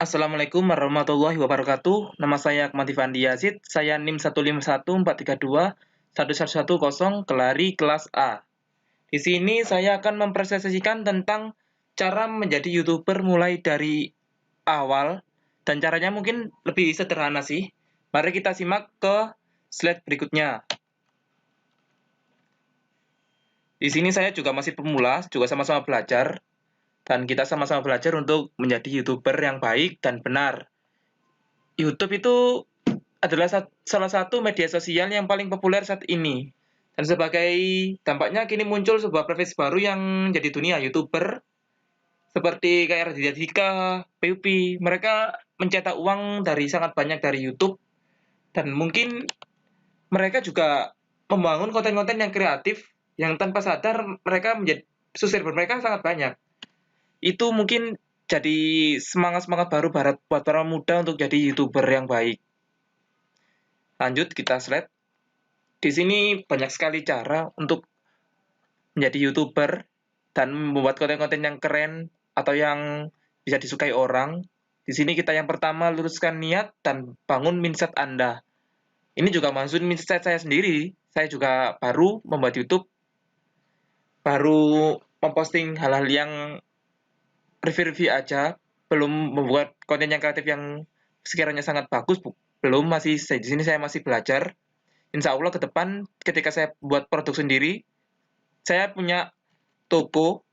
Assalamualaikum warahmatullahi wabarakatuh. Nama saya Ahmad Ifandi Yazid. Saya NIM 15143211110 kelari kelas A. Di sini saya akan mempresentasikan tentang cara menjadi YouTuber mulai dari awal dan caranya mungkin lebih sederhana sih. Mari kita simak ke slide berikutnya. Di sini saya juga masih pemula, juga sama-sama belajar. Dan kita sama-sama belajar untuk menjadi YouTuber yang baik dan benar. YouTube itu adalah salah satu media sosial yang paling populer saat ini. Dan sebagai dampaknya kini muncul sebuah profesi baru yang jadi dunia YouTuber seperti kayak Raditya Dika, PewDiePie. Mereka mencetak uang dari sangat banyak dari YouTube dan mungkin mereka juga membangun konten-konten yang kreatif yang tanpa sadar mereka menjadi subscriber mereka sangat banyak. Itu mungkin jadi semangat-semangat baru buat para muda untuk jadi YouTuber yang baik. Lanjut kita slide. Di sini banyak sekali cara untuk menjadi YouTuber dan membuat konten-konten yang keren atau yang bisa disukai orang. Di sini kita yang pertama luruskan niat dan bangun mindset Anda. Ini juga masuk mindset saya sendiri. Saya juga baru membuat YouTube, baru memposting hal-hal yang review-review aja, belum membuat konten yang kreatif yang sekiranya sangat bagus, belum, masih di sini saya masih belajar. Insya Allah ke depan ketika saya buat produk sendiri, saya punya toko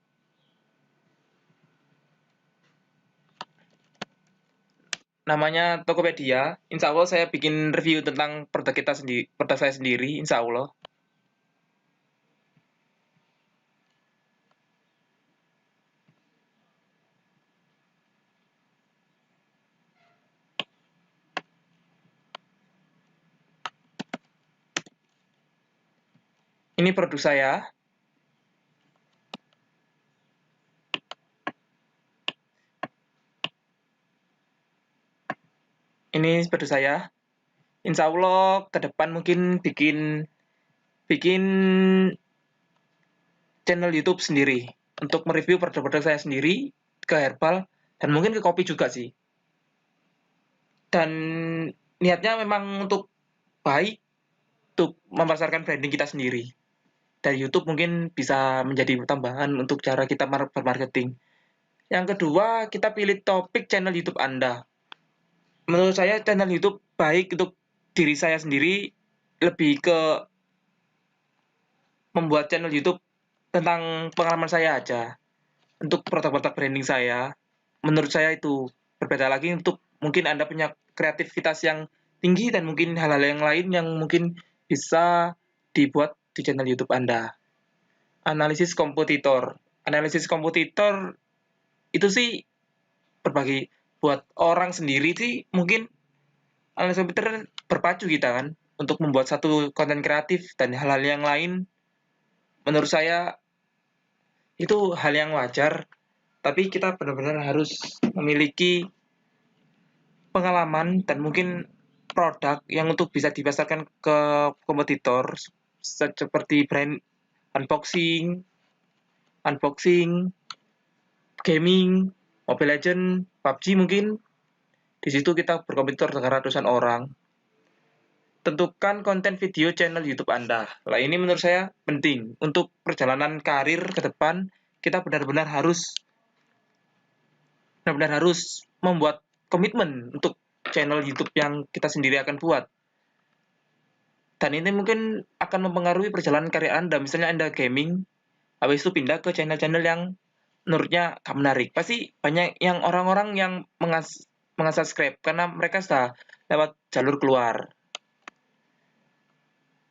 namanya Tokopedia. Insya Allah saya bikin review tentang produk saya sendiri, insya Allah. Ini produk saya. Ini produk saya. Insya Allah ke depan mungkin bikin channel YouTube sendiri untuk mereview produk-produk saya sendiri ke herbal dan mungkin ke kopi juga sih. Dan niatnya memang untuk baik, untuk memasarkan branding kita sendiri. Dari YouTube mungkin bisa menjadi tambahan untuk cara kita bermarketing. Yang kedua, kita pilih topik channel YouTube Anda. Menurut saya channel YouTube baik untuk diri saya sendiri, lebih ke membuat channel YouTube tentang pengalaman saya aja. Untuk produk-produk branding saya, menurut saya itu berbeda lagi untuk mungkin Anda punya kreativitas yang tinggi dan mungkin hal-hal yang lain yang mungkin bisa dibuat di channel YouTube Anda. Analisis kompetitor. Analisis kompetitor itu sih berbagi buat orang sendiri sih mungkin analisis kompetitor berpacu kita kan untuk membuat satu konten kreatif dan hal-hal yang lain. Menurut saya itu hal yang wajar, tapi kita benar-benar harus memiliki pengalaman dan mungkin produk yang untuk bisa dipasarkan ke kompetitor seperti brand unboxing, gaming, Mobile Legend, PUBG mungkin. Di situ kita berkompetitor dengan ratusan orang. Tentukan konten video channel YouTube Anda. Nah, ini menurut saya penting untuk perjalanan karir ke depan. Kita benar-benar harus membuat komitmen untuk channel YouTube yang kita sendiri akan buat. Dan ini mungkin akan mempengaruhi perjalanan karir Anda. Misalnya Anda gaming, habis itu pindah ke channel-channel yang menurutnya gak menarik. Pasti banyak yang orang-orang yang mengunsubscribe karena mereka sudah lewat jalur keluar.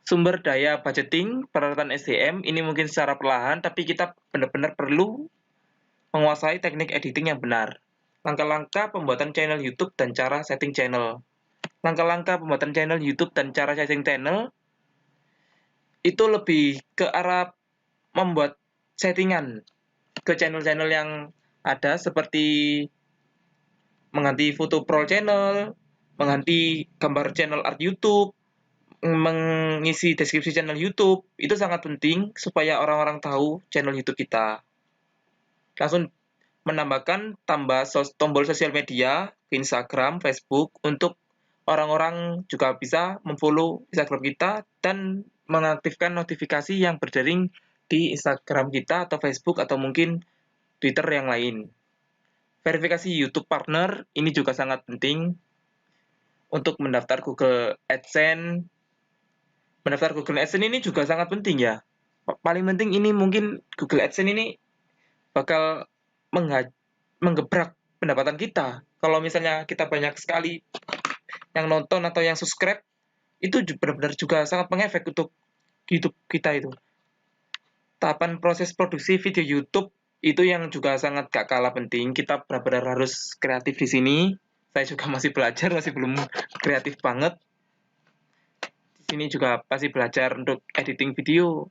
Sumber daya budgeting, peralatan SDM, ini mungkin secara perlahan, tapi kita benar-benar perlu menguasai teknik editing yang benar. Langkah-langkah pembuatan channel YouTube dan cara setting channel. Langkah-langkah pembuatan channel YouTube dan cara setting channel itu lebih ke arah membuat settingan ke channel-channel yang ada seperti mengganti foto pro channel, mengganti gambar channel art YouTube, mengisi deskripsi channel YouTube, itu sangat penting supaya orang-orang tahu channel YouTube kita. Langsung menambahkan tombol sosial media ke Instagram, Facebook untuk orang-orang juga bisa memfollow Instagram kita dan mengaktifkan notifikasi yang berdering di Instagram kita atau Facebook atau mungkin Twitter yang lain. Verifikasi YouTube Partner ini juga sangat penting untuk mendaftar Google AdSense. Mendaftar Google AdSense ini juga sangat penting ya. Paling penting ini mungkin Google AdSense ini bakal menggebrak pendapatan kita. Kalau misalnya kita banyak sekali yang nonton atau yang subscribe, itu benar-benar juga sangat mengefek untuk YouTube kita itu. Tahapan proses produksi video YouTube itu yang juga sangat gak kalah penting. Kita benar-benar harus kreatif di sini. Saya juga masih belajar, masih belum kreatif banget. Di sini juga pasti belajar untuk editing video.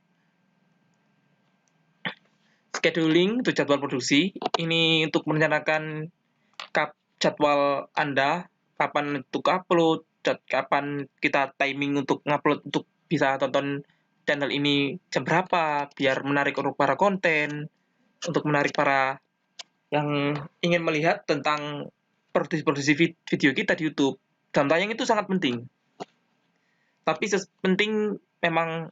Scheduling untuk jadwal produksi. Ini untuk merencanakan jadwal Anda, kapan untuk upload, kapan kita timing untuk ngupload untuk bisa tonton channel ini jam berapa, biar menarik para konten, untuk menarik para yang ingin melihat tentang produksi video kita di YouTube. Jam tayang itu sangat penting. Tapi penting memang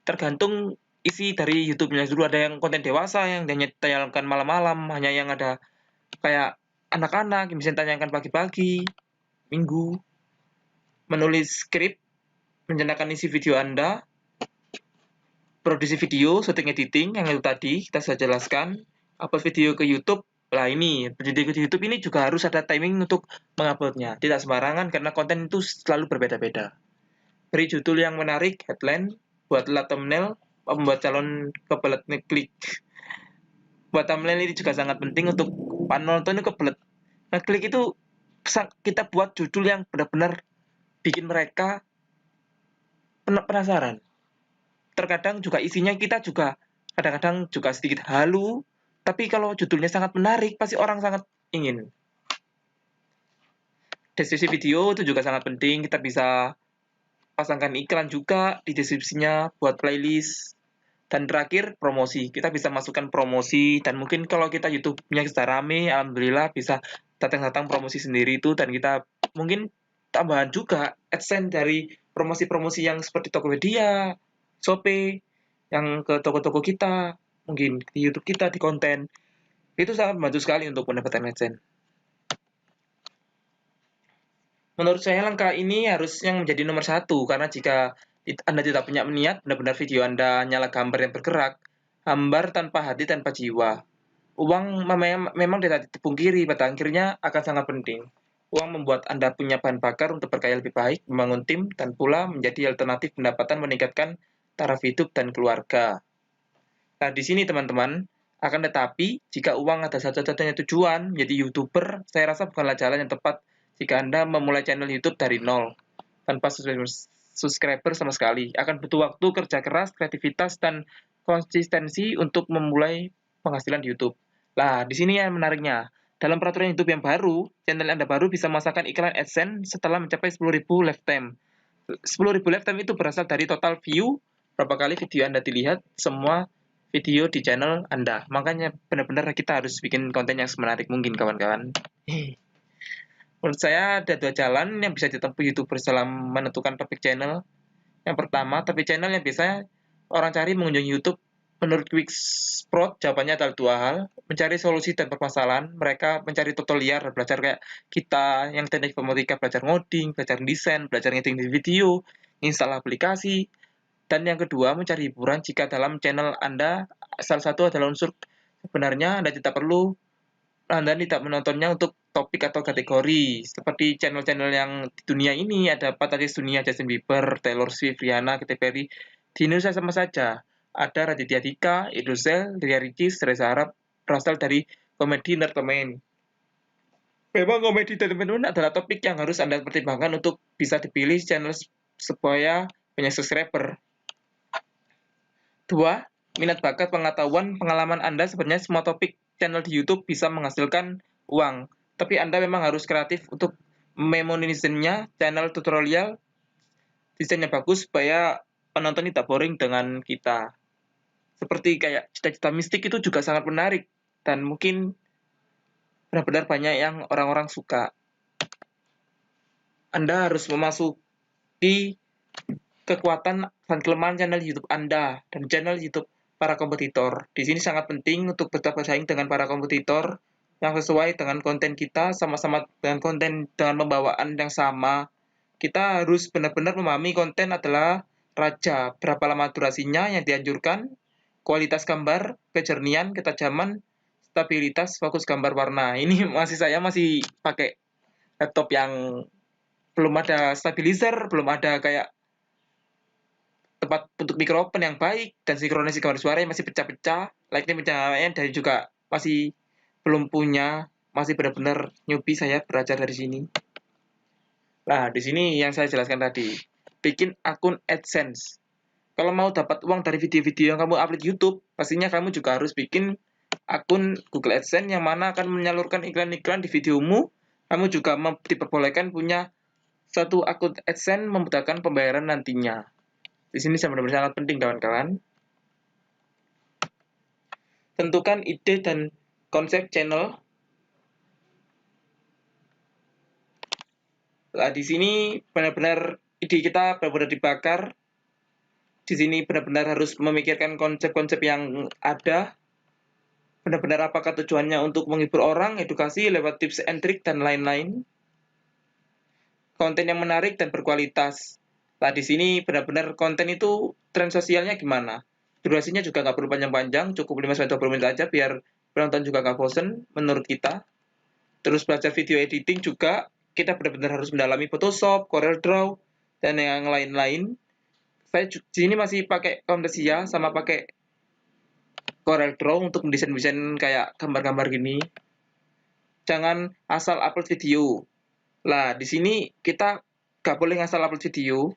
tergantung isi dari YouTube-nya dulu. Ada yang konten dewasa yang ditayangkan malam-malam, hanya yang ada kayak anak-anak yang bisa ditayangkan pagi-pagi, minggu, menulis skrip, merencanakan isi video Anda, produksi video, shooting editing, yang itu tadi kita sudah jelaskan, upload video ke YouTube. Lah ini, video ke YouTube ini juga harus ada timing untuk menguploadnya. Tidak sembarangan karena konten itu selalu berbeda-beda. Beri judul yang menarik, headline, buatlah thumbnail, membuat calon kebelet ngeklik. Buat thumbnail ini juga sangat penting untuk penonton itu kebelet ngeklik itu. Kita buat judul yang benar-benar bikin mereka penasaran. Terkadang juga isinya kita juga kadang-kadang juga sedikit halu, tapi kalau judulnya sangat menarik pasti orang sangat ingin. Deskripsi video itu juga sangat penting. Kita bisa pasangkan iklan juga di deskripsinya buat playlist. Dan terakhir, promosi. Kita bisa masukkan promosi, dan mungkin kalau kita YouTube-nya sudah rame, alhamdulillah bisa datang-datang promosi sendiri itu, dan kita mungkin tambahan juga AdSense dari promosi-promosi yang seperti Tokopedia, Shopee, yang ke toko-toko kita, mungkin di YouTube kita, di konten. Itu sangat membantu sekali untuk mendapatkan AdSense. Menurut saya langkah ini harus yang menjadi nomor satu, karena jika Anda tidak punya niat, benar-benar video Anda nyala gambar yang bergerak, hambar tanpa hati, tanpa jiwa. Uang memang tidak dipungkiri, pada akhirnya akan sangat penting. Uang membuat Anda punya bahan bakar untuk berkarya lebih baik, membangun tim, dan pula menjadi alternatif pendapatan meningkatkan taraf hidup dan keluarga. Nah, di sini teman-teman, akan tetapi, jika uang adalah satu-satunya tujuan menjadi YouTuber, saya rasa bukanlah jalan yang tepat jika Anda memulai channel YouTube dari nol, tanpa subscriber sama sekali. Akan butuh waktu, kerja keras, kreativitas, dan konsistensi untuk memulai penghasilan di YouTube. Nah, di sini yang menariknya. Dalam peraturan YouTube yang baru, channel Anda baru bisa memasarkan iklan AdSense setelah mencapai 10.000 lifetime. 10.000 lifetime itu berasal dari total view, berapa kali video Anda dilihat, semua video di channel Anda. Makanya benar-benar kita harus bikin konten yang semenarik mungkin, kawan-kawan. Menurut saya ada dua jalan yang bisa ditempuh YouTuber dalam menentukan topik channel. Yang pertama, topik channel yang biasanya orang cari mengunjungi YouTube. Menurut Quicksprout, jawabannya adalah dua hal. Mencari solusi dan permasalahan. Mereka mencari tutorial dan belajar kayak kita yang teknik informatika, belajar ngoding, belajar desain, belajar ngedit video, install aplikasi. Dan yang kedua, mencari hiburan jika dalam channel Anda salah satu adalah unsur sebenarnya Anda tidak menontonnya untuk topik atau kategori. Seperti channel-channel yang di dunia ini, ada Patalis Dunia, Justin Bieber, Taylor Swift, Rihanna, Katy Perry. Di Indonesia sama saja. Ada Raditya Dika, Idrusel, Ria Ricis, Reza Arab, berasal dari komedi entertainment. Memang komedi entertainment adalah topik yang harus Anda pertimbangkan untuk bisa dipilih channel supaya banyak subscriber. Dua, minat bakat, pengetahuan, pengalaman Anda. Sebenarnya semua topik channel di YouTube bisa menghasilkan uang, tapi Anda memang harus kreatif untuk memonetisasinya. Channel tutorial, desainnya bagus supaya penonton tidak boring dengan kita. Seperti kayak cita-cita mistik itu juga sangat menarik. dan mungkin benar-benar banyak yang orang-orang suka. Anda harus memasuki kekuatan dan kelemahan channel YouTube Anda dan channel YouTube para kompetitor. Di sini sangat penting untuk tetap bersaing dengan para kompetitor yang sesuai dengan konten kita, sama-sama dengan konten dengan pembawaan yang sama. Kita harus benar-benar memahami konten adalah raja, berapa lama durasinya yang dianjurkan, kualitas gambar, kejernihan, ketajaman, stabilitas, fokus gambar warna. Ini saya masih pakai laptop yang belum ada stabilizer, belum ada kayak tempat untuk mikrofon yang baik, dan sinkronisasi gambar suara yang masih pecah-pecah, lighting pencahayaan dari juga masih belum punya, masih benar-benar newbie saya belajar dari sini. Nah, di sini yang saya jelaskan tadi, bikin akun AdSense. Kalau mau dapat uang dari video-video yang kamu upload YouTube, pastinya kamu juga harus bikin akun Google AdSense yang mana akan menyalurkan iklan-iklan di videomu. Kamu juga diperbolehkan punya satu akun AdSense memudahkan pembayaran nantinya. Di sini benar-benar sangat penting, kawan-kawan. Tentukan ide dan konsep channel. Nah, di sini benar-benar ide kita benar-benar dibakar. Di sini benar-benar harus memikirkan konsep-konsep yang ada. Benar-benar apakah tujuannya untuk menghibur orang, edukasi lewat tips and trick, dan lain-lain. Konten yang menarik dan berkualitas. Nah, di sini benar-benar konten itu tren sosialnya gimana. Durasinya juga nggak perlu panjang-panjang, cukup 5-20 menit aja biar penonton juga nggak bosen menurut kita. Terus belajar video editing juga, kita benar-benar harus mendalami Photoshop, CorelDRAW, dan yang lain-lain. Saya di sini masih pakai Camtasia sama pakai CorelDRAW untuk mendesain-desain kayak gambar-gambar gini. Jangan asal upload video. Lah, di sini kita nggak boleh ngasal upload video.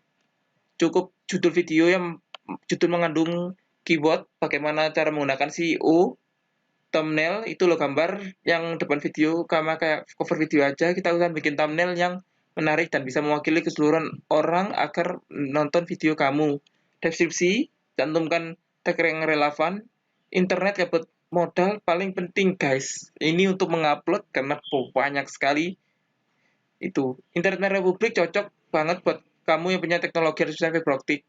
Cukup judul video yang judul mengandung keyword, bagaimana cara menggunakan SEO, thumbnail itu loh gambar yang depan video, sama kayak cover video aja. Kita usahakan bikin thumbnail yang menarik dan bisa mewakili keseluruhan orang agar nonton video kamu. Deskripsi, cantumkan tag yang relevan. Internet dapat modal paling penting, guys. Ini untuk mengupload karena banyak sekali itu. Internet Republik cocok banget buat kamu yang punya teknologi resolusi fiber optik.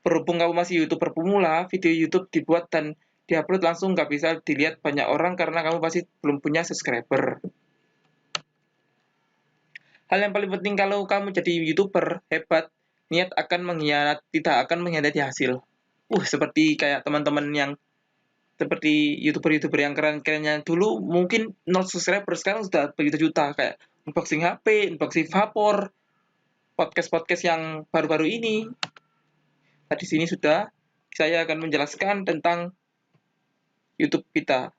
Berhubung kamu masih YouTuber pemula, video YouTube dibuat dan diupload langsung nggak bisa dilihat banyak orang karena kamu pasti belum punya subscriber. Hal yang paling penting kalau kamu jadi YouTuber hebat, niat akan tidak akan mengkhianati hasil. Seperti kayak teman-teman yang seperti YouTuber-YouTuber yang keren-kerennya dulu mungkin 0 subscriber, sekarang sudah begitu juta, kayak unboxing HP, unboxing vapor, podcast-podcast yang baru-baru ini. Nah, di sini sudah saya akan menjelaskan tentang YouTube kita.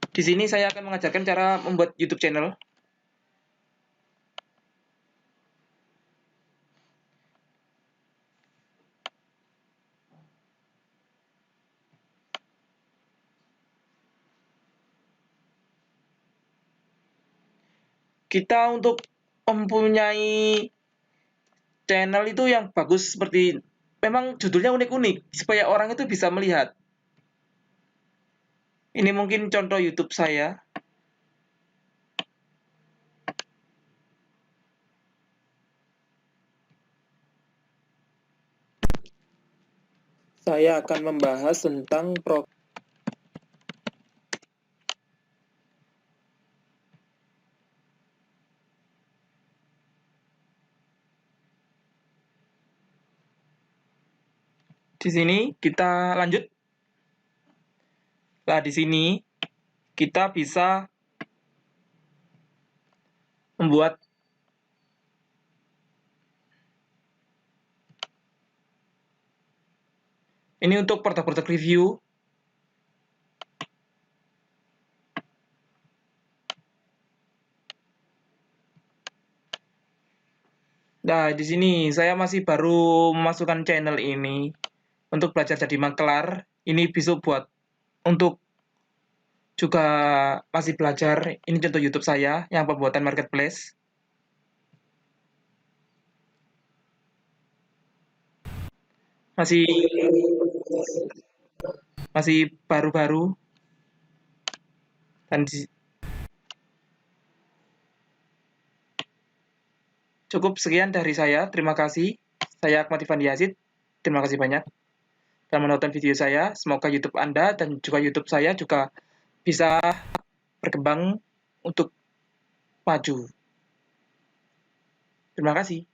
Di sini saya akan mengajarkan cara membuat YouTube channel. Kita untuk mempunyai channel itu yang bagus seperti memang judulnya unik-unik supaya orang itu bisa melihat. Ini mungkin contoh YouTube saya. Saya akan membahas tentang di sini kita lanjut. Nah, di sini kita bisa membuat ini untuk produk-produk review. Nah, di sini saya masih baru memasukkan channel ini untuk belajar jadi maklar. Ini bisa buat untuk juga masih belajar. Ini contoh YouTube saya yang pembuatan marketplace. masih masih baru-baru dan cukup sekian dari saya. Terima kasih. Saya Ahmad Ivan Yazid. Terima kasih banyak telah menonton video saya. Semoga YouTube Anda dan juga YouTube saya juga bisa berkembang untuk maju. Terima kasih.